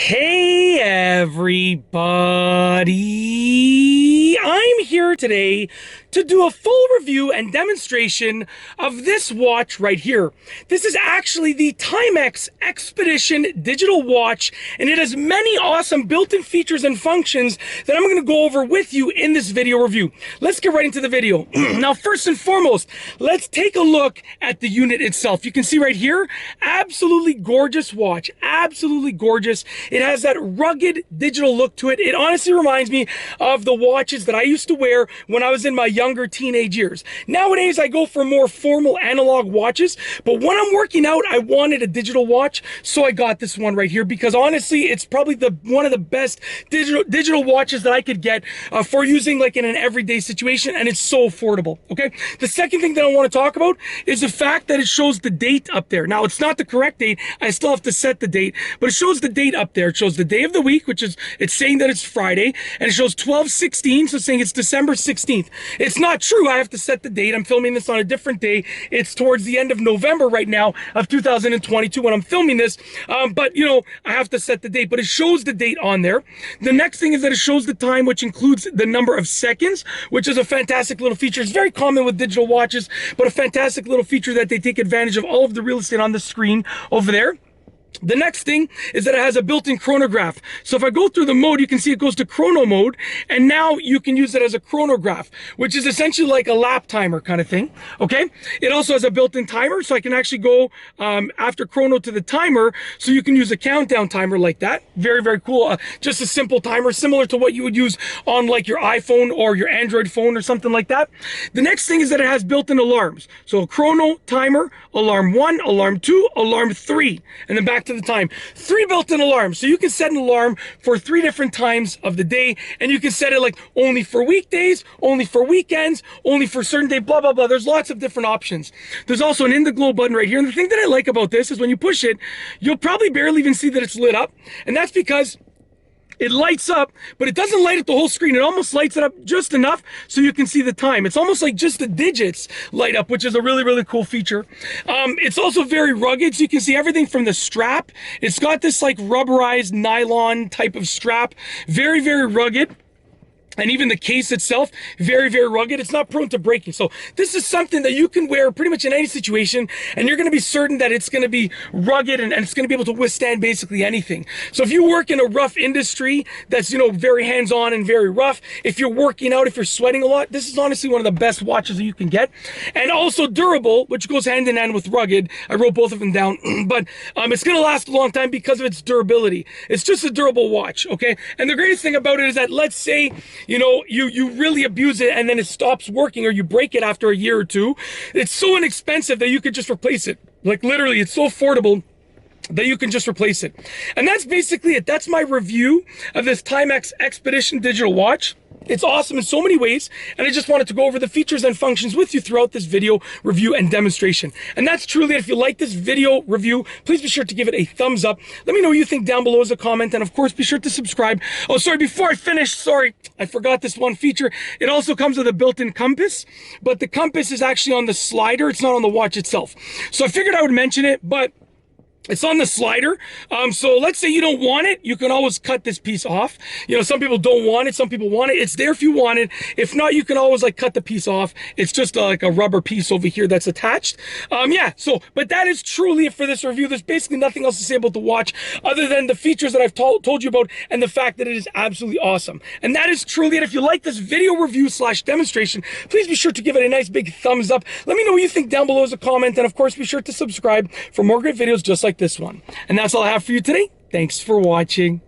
Hey everybody, I'm here today to do a full review and demonstration of this watch right here. This is actually the Timex Expedition digital watch, and it has many awesome built-in features and functions that I'm going to go over with you in this video review. Let's get right into the video. Now, first and foremost, let's take a look at the unit itself. You can see right here, absolutely gorgeous watch, absolutely gorgeous. It has that rugged digital look to it. It honestly reminds me of the watches that I used to wear when I was in my younger teenage years. Nowadays, I go for more formal analog watches, but when I'm working out, I wanted a digital watch, so I got this one right here because honestly, it's probably one of the best digital watches that I could get for using like in an everyday situation, and it's so affordable, okay? The second thing that I want to talk about is the fact that it shows the date up there. Now, it's not the correct date. I still have to set the date, but it shows the date up there. It shows the day of the week, which is, it's saying that it's Friday, and it shows 12/16, so it's saying it's December 16th. It's not true. I have to set the date. I'm filming this on a different day. It's towards the end of November right now of 2022 when I'm filming this, but you know, I have to set the date, but it shows the date on there. The next thing is that it shows the time, which includes the number of seconds, which is a fantastic little feature. It's very common with digital watches, but a fantastic little feature that they take advantage of all of the real estate on the screen over there. The next thing is that it has a built-in chronograph. So if I go through the mode, you can see it goes to chrono mode, and now you can use it as a chronograph, which is essentially like a lap timer kind of thing, okay? It also has a built-in timer, so I can actually go after chrono to the timer, so you can use a countdown timer like that. Very, very cool. Just a simple timer, similar to what you would use on like your iPhone or your Android phone or something like that. The next thing is that it has built-in alarms. So chrono, timer, alarm 1, alarm 2, alarm 3, and then back to the time. 3 built-in alarms, so you can set an alarm for 3 different times of the day, and you can set it like only for weekdays, only for weekends, only for certain day, blah blah blah. There's lots of different options. There's also an in the glow button right here, and the thing that I like about this is when you push it, you'll probably barely even see that it's lit up, and that's because it lights up, but it doesn't light up the whole screen. It almost lights it up just enough so you can see the time. It's almost like just the digits light up, which is a really, really cool feature. It's also very rugged, so you can see everything from the strap. It's got this like rubberized nylon type of strap. Very, very rugged. And even the case itself, very, very rugged. It's not prone to breaking. So this is something that you can wear pretty much in any situation, and you're going to be certain that it's going to be rugged and it's going to be able to withstand basically anything. So if you work in a rough industry that's, you know, very hands-on and very rough, if you're working out, if you're sweating a lot, this is honestly one of the best watches that you can get. And also durable, which goes hand in hand with rugged. I wrote both of them down, but it's going to last a long time because of its durability. It's just a durable watch, okay? And the greatest thing about it is that, let's say, you know, you really abuse it and then it stops working, or you break it after a year or two. It's so inexpensive that you could just replace it. Like literally, it's so affordable that you can just replace it. And that's basically it. That's my review of this Timex Expedition digital watch. It's awesome in so many ways, and I just wanted to go over the features and functions with you throughout this video review and demonstration. And that's truly it. If you like this video review, please be sure to give it a thumbs up. Let me know what you think down below as a comment, and of course, be sure to subscribe. Oh, sorry, before I finish, sorry, I forgot this one feature. It also comes with a built-in compass, but the compass is actually on the slider. It's not on the watch itself. So I figured I would mention it, but it's on the slider. So let's say you don't want it, you can always cut this piece off. You know, some people don't want it, some people want it. It's there if you want it. If not, you can always like cut the piece off. It's just like a rubber piece over here that's attached. Yeah, so, but that is truly it for this review. There's basically nothing else to say about the watch other than the features that I've told you about and the fact that it is absolutely awesome. And that is truly it. If you like this video review / demonstration, please be sure to give it a nice big thumbs up. Let me know what you think down below as a comment, and of course, be sure to subscribe for more great videos just like this one. And that's all I have for you today. Thanks for watching.